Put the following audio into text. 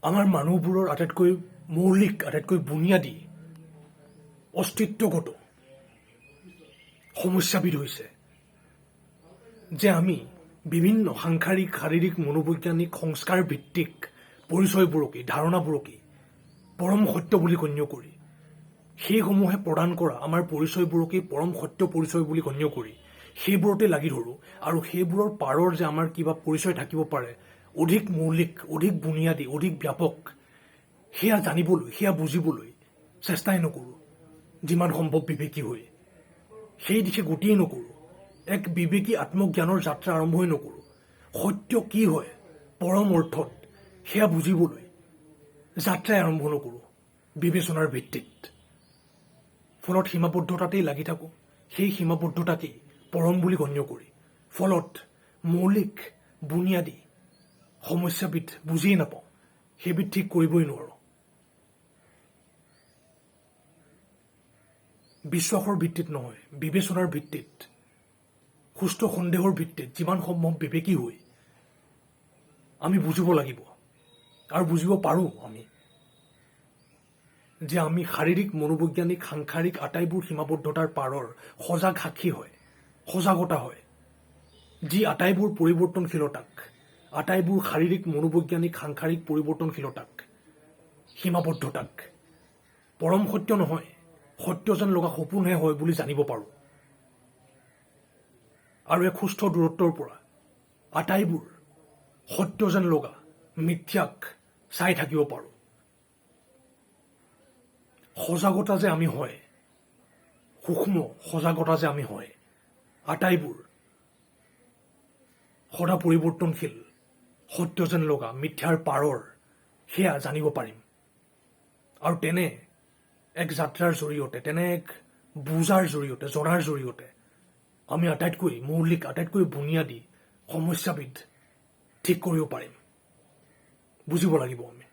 আমাৰ মানুহবোৰৰ আটাইতকৈ মৌলিক আটাইতকৈ বুনিয়াদী অস্তিত্বগত সমস্যাবিধ হৈছে যে আমি বিভিন্ন সাংসাৰিক শাৰীৰিক মনোবৈজ্ঞানিক সংস্কাৰ ভিত্তিক পৰিচয়বোৰকে ধাৰণাবোৰকে পৰম সত্য বুলি গণ্য কৰি সেইসমূহে প্ৰদান কৰা আমাৰ পৰিচয়বোৰকে পৰম সত্য পৰিচয় বুলি গণ্য কৰি সেইবোৰতে লাগি ধৰোঁ আৰু সেইবোৰৰ পাৰৰ যে আমাৰ কিবা পৰিচয় থাকিব পাৰে অধিক মৌলিক অধিক বুনিয়াদী অধিক ব্যাপক সেয়া জানিবলৈ সেয়া বুজিবলৈ চেষ্টাই নকৰোঁ যিমান সম্ভৱ বিবেকী হৈ সেই দিশে গতিয়েই নকৰোঁ এক বিবেকী আত্মজ্ঞানৰ যাত্ৰা আৰম্ভই নকৰোঁ সত্য কি হয় পৰম অৰ্থত সেয়া বুজিবলৈ যাত্ৰাই আৰম্ভ নকৰোঁ বিবেচনাৰ ভিত্তিত ফলত সীমাবদ্ধতাতেই লাগি থাকোঁ সেই সীমাবদ্ধতাকেই পৰম বুলি গণ্য কৰি ফলত মৌলিক বুনিয়াদী সমস্যাবিধ বুজিয়েই নাপাওঁ সেইবিধ ঠিক কৰিবই নোৱাৰোঁ বিশ্বাসৰ ভিত্তিত নহয় বিবেচনাৰ ভিত্তিত সুস্থ সন্দেহৰ ভিত্তিত যিমান সম্ভৱ বিবেকী হৈ আমি বুজিব লাগিব আৰু বুজিব পাৰোঁ আমি যে আমি শাৰীৰিক মনোবৈজ্ঞানিক সাংসাৰিক আটাইবোৰ সীমাবদ্ধতাৰ পাৰৰ সজাগ সাক্ষী হয় সজাগতা হয় যি আটাইবোৰ পৰিৱৰ্তনশীলতাক আটাইবোৰ শাৰীৰিক মনোবৈজ্ঞানিক সাংসাৰিক পৰিৱৰ্তনশীলতাক সীমাবদ্ধতাক পৰম সত্য নহয় সত্য যেন লগা সপোনহে হয় বুলি জানিব পাৰোঁ আৰু এক সুস্থ দূৰত্বৰ পৰা আটাইবোৰ সত্য যেন লগা মিথ্যাক চাই থাকিব পাৰোঁ সজাগতা যে আমি হয় সূক্ষ্ম সজাগতা যে আমি হয় আটাইবোৰ সদা পৰিৱৰ্তনশীল সত্য যেন লগা মিথ্যাৰ পাৰৰ সেয়া জানিব পাৰিম আৰু তেনে এক যাত্ৰাৰ জৰিয়তে তেনে এক বুজাৰ জৰিয়তে জনাৰ জৰিয়তে আমি আটাইতকৈ মৌলিক আটাইতকৈ বুনিয়াদী সমস্যাবিধ ঠিক কৰিব পাৰিম বুজিব লাগিব আমি